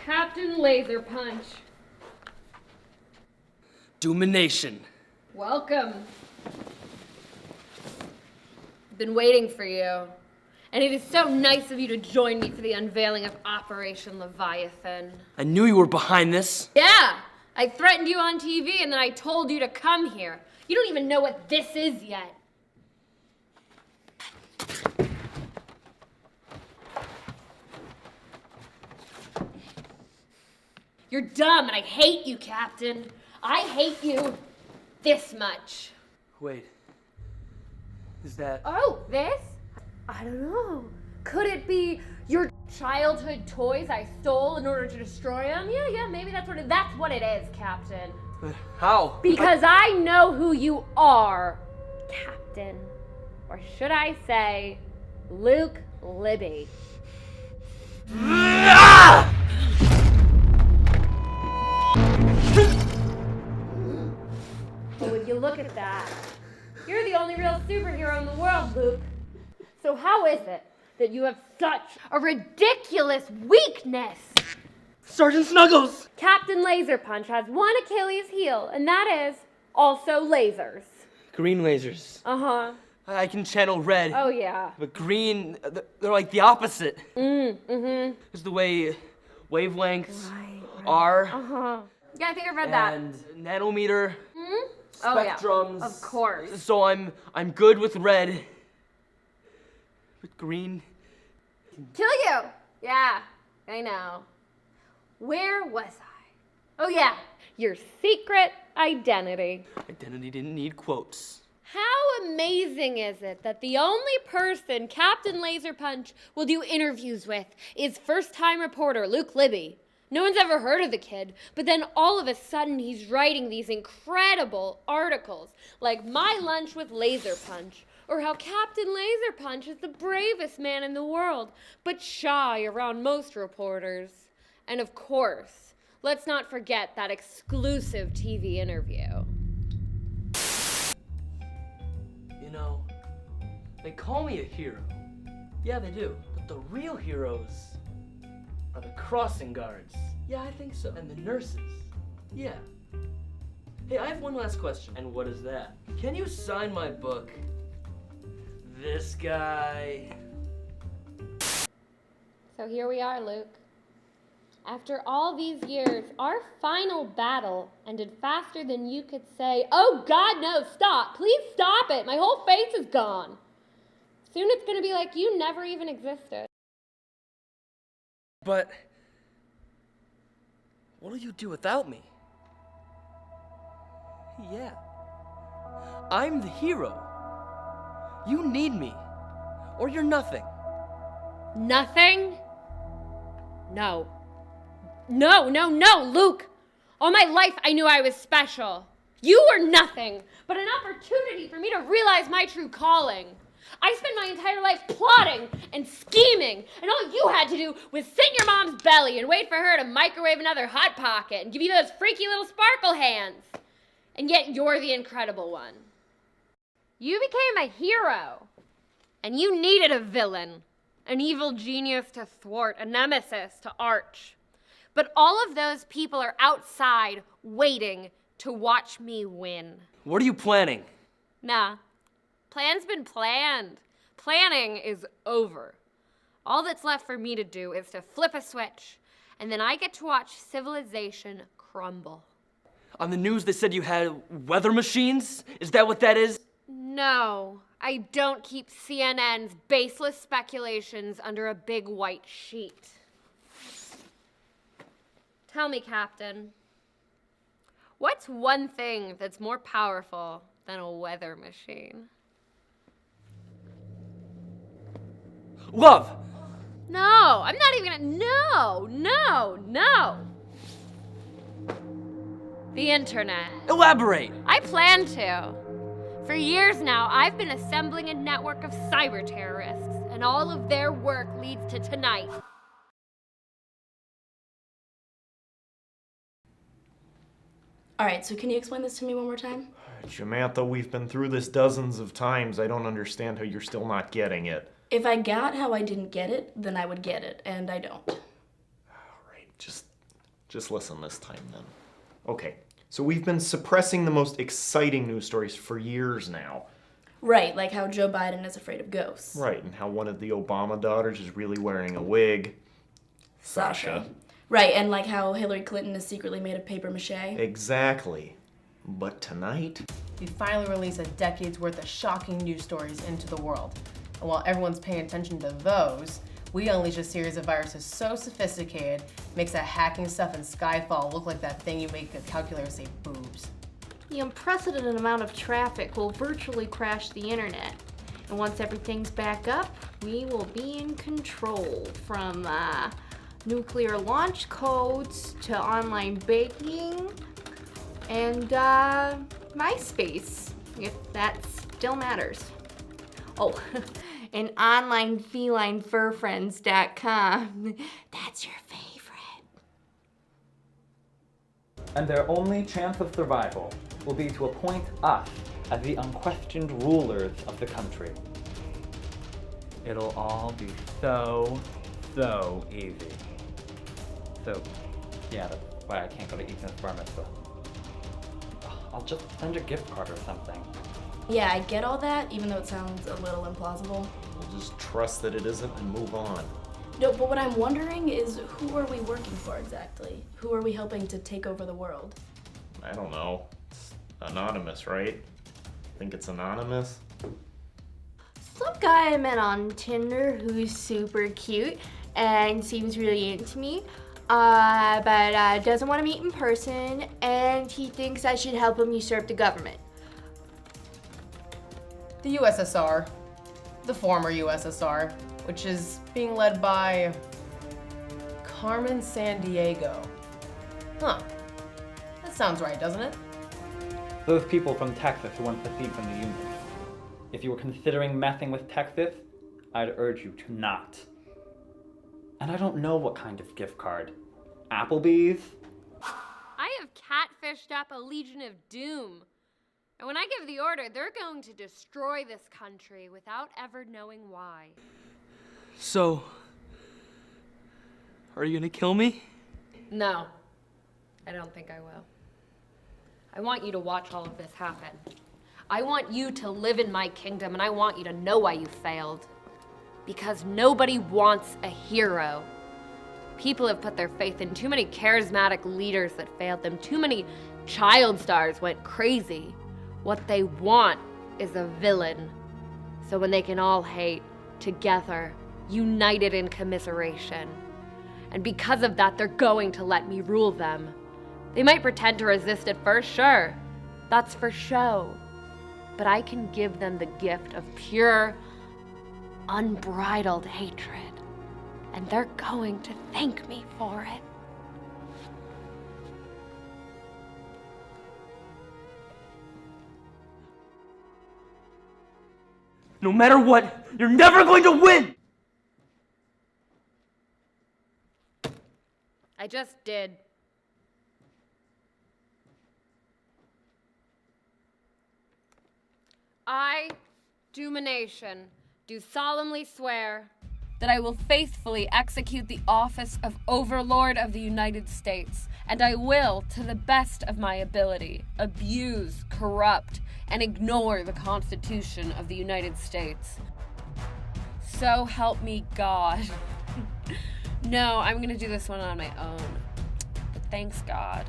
Captain Laser Punch. Domination. Welcome. Been waiting for you. And it is so nice of you to join me for the unveiling of Operation Leviathan. I knew you were behind this. Yeah, I threatened you on TV and then I told you to come here. You don't even know what this is yet. You're dumb and I hate you, Captain. I hate you this much. Wait. Is that... Oh, this? I don't know. Could it be your childhood toys I stole in order to destroy them? Yeah, maybe that's what it is, Captain. But how? Because I know who you are, Captain. Or should I say, Luke Libby. Ah! Well, would you look at that? You're the only real superhero in the world, Luke. So how is it that you have such a ridiculous weakness? Sergeant Snuggles! Captain Laser Punch has one Achilles heel, and that is also lasers. Green lasers. Uh-huh. I can channel red. Oh, yeah. But green, they're like the opposite. Mm-hmm. It's the way wavelengths Right. are. Uh-huh. Yeah, I think I've read that. And nanometer, Hmm? spectrums. Oh, yeah. Of course. So I'm good with red. But green... Kill you! Yeah, I know. Where was I? Oh, yeah. Your secret identity. Identity didn't need quotes. How amazing is it that the only person Captain Laser Punch will do interviews with is first-time reporter Luke Libby? No one's ever heard of the kid, but then all of a sudden he's writing these incredible articles like My Lunch with Laser Punch, or how Captain Laser Punch is the bravest man in the world, but shy around most reporters. And of course, let's not forget that exclusive TV interview. You know, they call me a hero. Yeah, they do. But the real heroes are the crossing guards. Yeah, I think so. And the nurses. Yeah. Hey, I have one last question. And what is that? Can you sign my book? This guy. So here we are, Luke. After all these years, our final battle ended faster than you could say, "Oh God, no, stop, please stop it, my whole face is gone." Soon it's gonna be like you never even existed. But what'll you do without me? Yeah. I'm the hero. You need me, or you're nothing. Nothing? No. No, Luke! All my life I knew I was special. You were nothing, but an opportunity for me to realize my true calling. I spent my entire life plotting and scheming, and all you had to do was sit in your mom's belly and wait for her to microwave another Hot Pocket and give you those freaky little sparkle hands. And yet you're the incredible one. You became a hero, and you needed a villain, an evil genius to thwart, a nemesis to arch. But all of those people are outside waiting to watch me win. What are you planning? Nah, plan's been planned. Planning is over. All that's left for me to do is to flip a switch, and then I get to watch civilization crumble. On the news they said you had weather machines? Is that what that is? No, I don't keep CNN's baseless speculations under a big white sheet. Tell me, Captain, what's one thing that's more powerful than a weather machine? Love! No, I'm not even gonna, no. The internet. Elaborate! I plan to. For years now, I've been assembling a network of cyber terrorists, and all of their work leads to tonight. All right, so can you explain this to me one more time? Samantha, we've been through this dozens of times. I don't understand how you're still not getting it. If I got how I didn't get it, then I would get it, and I don't. All right, just Just listen this time then. Okay, so we've been suppressing the most exciting news stories for years now. Right, like how Joe Biden is afraid of ghosts. Right, and how one of the Obama daughters is really wearing a wig. Sasha. Right, and like how Hillary Clinton is secretly made of paper mache. Exactly. But tonight, We finally release a decade's worth of shocking news stories into the world. And while everyone's paying attention to those, we unleash a series of viruses so sophisticated, makes that hacking stuff in Skyfall look like that thing you make a calculator say boobs. The unprecedented amount of traffic will virtually crash the internet. And once everything's back up, we will be in control from nuclear launch codes to online baking and MySpace, if that still matters. Oh, and online felinefurfriends.com. That's your favorite. And their only chance of survival will be to appoint us as the unquestioned rulers of the country. It'll all be so easy. So, yeah, that's why I can't go to Ethan's bar mitzvah. I'll just send a gift card or something. Yeah, I get all that, even though it sounds a little implausible. we'll just trust that it isn't and move on. No, but what I'm wondering is, who are we working for exactly? Who are we helping to take over the world? I don't know. It's anonymous, right? Think it's anonymous? Some guy I met on Tinder who's super cute and seems really into me, but doesn't want to meet in person, and he thinks I should help him usurp the government. The USSR, the former USSR, which is being led by Carmen Sandiego. Huh. That sounds right, doesn't it? Those people from Texas who want to secede from the Union. If you were considering messing with Texas, I'd urge you to not. And I don't know what kind of gift card. Applebee's? I have catfished up a Legion of Doom. And when I give the order, they're going to destroy this country without ever knowing why. So, are you gonna kill me? No, I don't think I will. I want you to watch all of this happen. I want you to live in my kingdom, and I want you to know why you failed. Because nobody wants a hero. People have put their faith in too many charismatic leaders that failed them. Too many child stars went crazy. What they want is a villain. So when they can all hate together, united in commiseration. And because of that, they're going to let me rule them. They might pretend to resist at first, sure. That's for show. But I can give them the gift of pure, unbridled hatred. And they're going to thank me for it. No matter what, you're never going to win! I just did. I, Domination, do solemnly swear that I will faithfully execute the office of Overlord of the United States, and I will, to the best of my ability, abuse, corrupt, and ignore the Constitution of the United States. So help me God. No, I'm gonna do this one on my own. But thanks, God.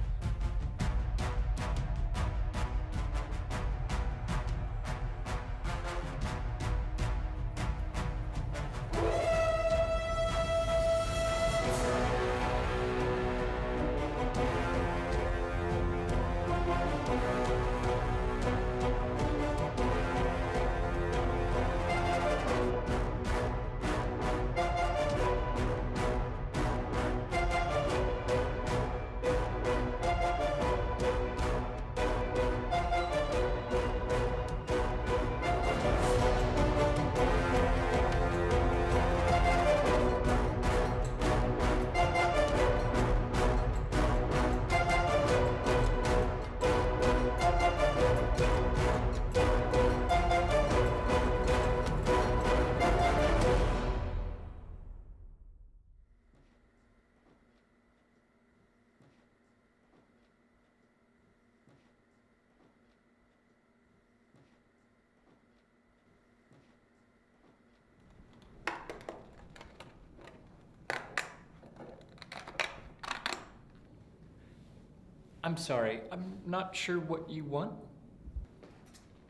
I'm sorry, I'm not sure what you want.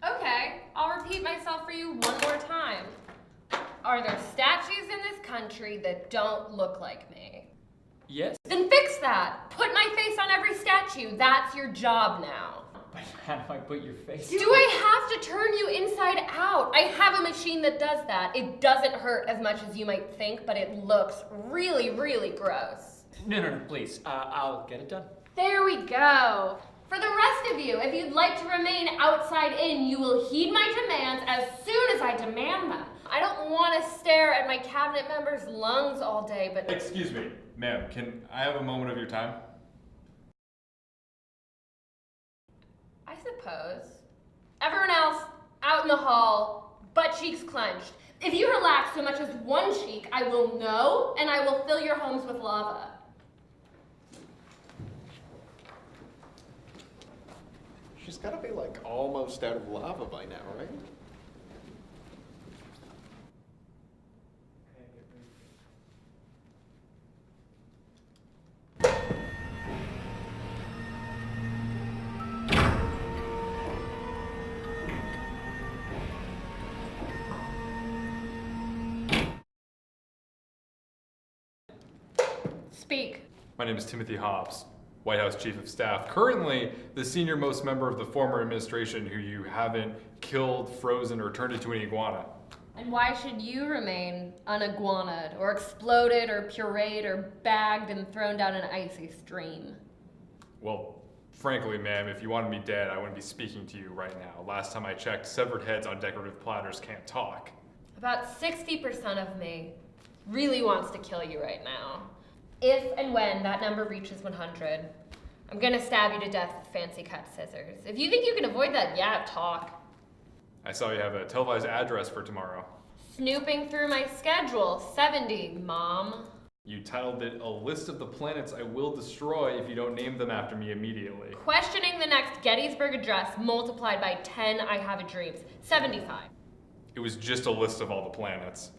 Okay, I'll repeat myself for you one more time. Are there statues in this country that don't look like me? Yes. Then fix that. Put my face on every statue. That's your job now. But how do I put your face? Do I have to turn you inside out? I have a machine that does that. It doesn't hurt as much as you might think, but it looks really, really gross. No, please. I'll get it done. There we go. For the rest of you, if you'd like to remain outside in, you will heed my demands as soon as I demand them. I don't want to stare at my cabinet members' lungs all day, but... Excuse me, ma'am, can I have a moment of your time? I suppose. Everyone else, out in the hall, butt cheeks clenched. If you relax so much as one cheek, I will know, and I will fill your homes with lava. She's gotta be like almost out of lava by now, right? Speak. My name is Timothy Hobbs, White House Chief of Staff. Currently, the senior most member of the former administration who you haven't killed, frozen, or turned into an iguana. And why should you remain uniguaned, or exploded, or pureed, or bagged and thrown down an icy stream? Well, frankly, ma'am, if you wanted me dead, I wouldn't be speaking to you right now. Last time I checked, severed heads on decorative platters can't talk. About 60% of me really wants to kill you right now. If and when that number reaches 100, I'm gonna stab you to death with fancy cut scissors. If you think you can avoid that, yeah, talk. I saw you have a televised address for tomorrow. Snooping through my schedule, 70, Mom. You titled it, "A List of the Planets I Will Destroy If You Don't Name Them After Me Immediately." Questioning the next Gettysburg Address multiplied by 10 I Have a Dreams, 75. It was just a list of all the planets.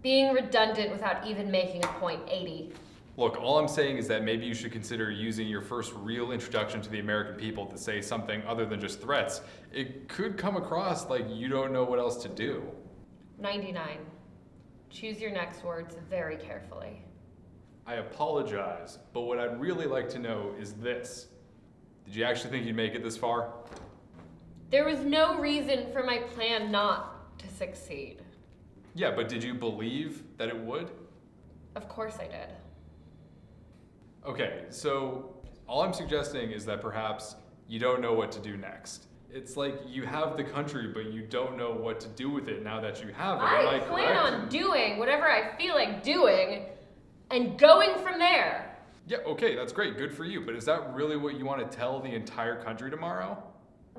Being redundant without even making a point, 80. Look, all I'm saying is that maybe you should consider using your first real introduction to the American people to say something other than just threats. It could come across like you don't know what else to do. 99. Choose your next words very carefully. I apologize, but what I'd really like to know is this. Did you actually think you'd make it this far? There was no reason for my plan not to succeed. Yeah, but did you believe that it would? Of course I did. Okay, so all I'm suggesting is that perhaps you don't know what to do next. It's like you have the country, but you don't know what to do with it now that you have it. Am I I plan correct? on doing whatever I feel like doing and going from there. Yeah, okay, that's great. Good for you. But is that really what you want to tell the entire country tomorrow?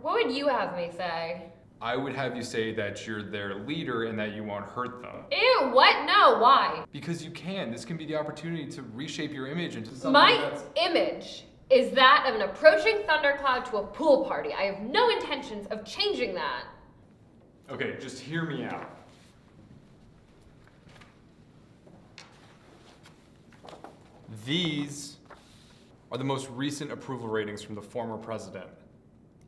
What would you have me say? I would have you say that you're their leader and that you won't hurt them. Ew, what? No, why? Because you can. This can be the opportunity to reshape your image into something My that's... image is that of an approaching thundercloud to a pool party. I have no intentions of changing that. Okay, just hear me out. These are the most recent approval ratings from the former president.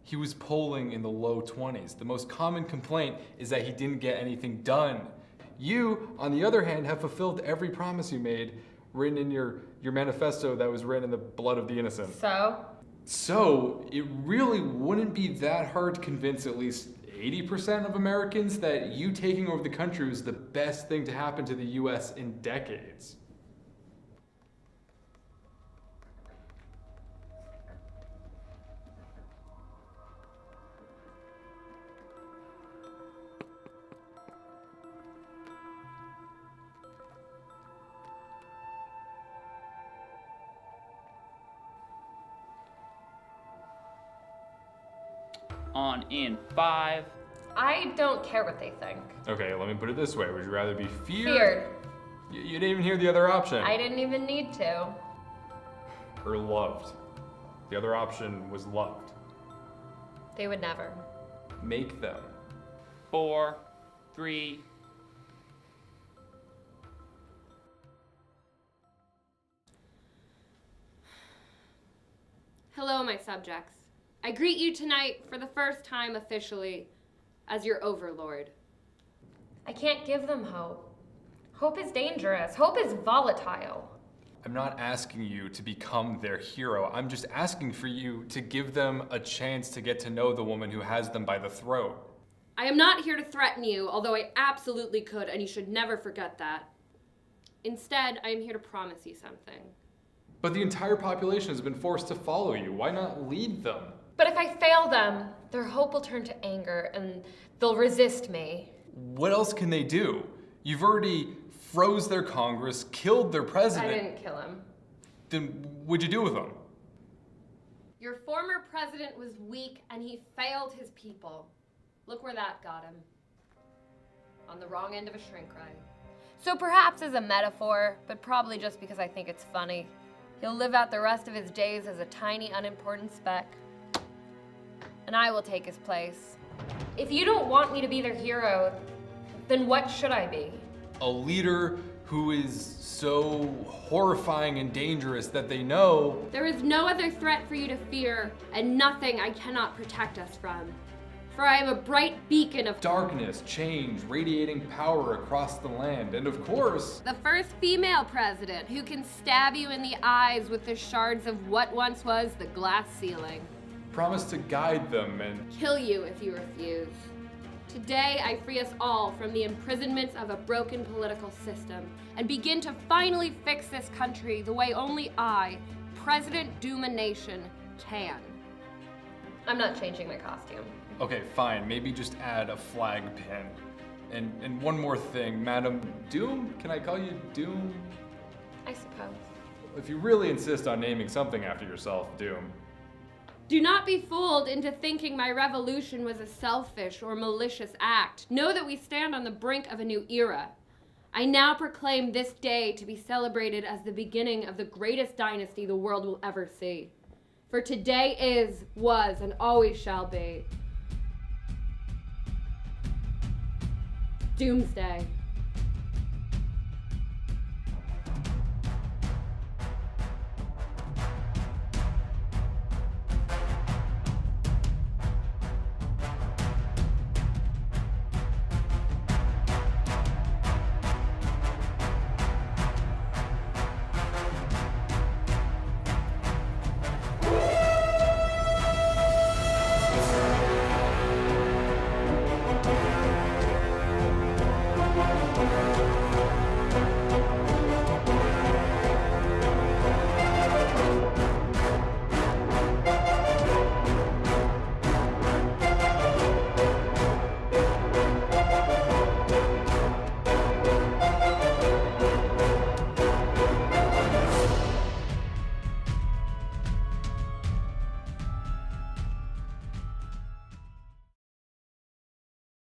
He was polling in the low 20s. The most common complaint is that he didn't get anything done. You, on the other hand, have fulfilled every promise you made, written in your manifesto that was written in the blood of the innocent. So, it really wouldn't be that hard to convince at least 80% of Americans that you taking over the country was the best thing to happen to the US in decades. On in 5. I don't care what they think. Okay, let me put it this way. Would you rather be Feared. You didn't even hear the other option. I didn't even need to. Or loved. The other option was loved. They would never. Make them. 4, 3, Hello, my subjects. I greet you tonight for the first time officially as your overlord. I can't give them hope. Hope is dangerous. Hope is volatile. I'm not asking you to become their hero. I'm just asking for you to give them a chance to get to know the woman who has them by the throat. I am not here to threaten you, although I absolutely could, and you should never forget that. Instead, I am here to promise you something. But the entire population has been forced to follow you. Why not lead them? But if I fail them, their hope will turn to anger, and they'll resist me. What else can they do? You've already froze their Congress, killed their president. I didn't kill him. Then what'd you do with them? Your former president was weak, and he failed his people. Look where that got him. On the wrong end of a shrink ray. So perhaps as a metaphor, but probably just because I think it's funny, he'll live out the rest of his days as a tiny, unimportant speck. And I will take his place. If you don't want me to be their hero, then what should I be? A leader who is so horrifying and dangerous that they know there is no other threat for you to fear, and nothing I cannot protect us from. For I am a bright beacon of darkness, change, radiating power across the land, and of course, the first female president who can stab you in the eyes with the shards of what once was the glass ceiling. promise to guide them and Kill you if you refuse. Today, I free us all from the imprisonments of a broken political system and begin to finally fix this country the way only I, President Doom a Nation, can. I'm not changing my costume. okay, fine, maybe just add a flag pin. And one more thing, Madam Doom? Can I call you Doom? I suppose. If you really insist on naming something after yourself, Doom. Do not be fooled into thinking my revolution was a selfish or malicious act. Know that we stand on the brink of a new era. I now proclaim this day to be celebrated as the beginning of the greatest dynasty the world will ever see. For today is, was, and always shall be Doomsday.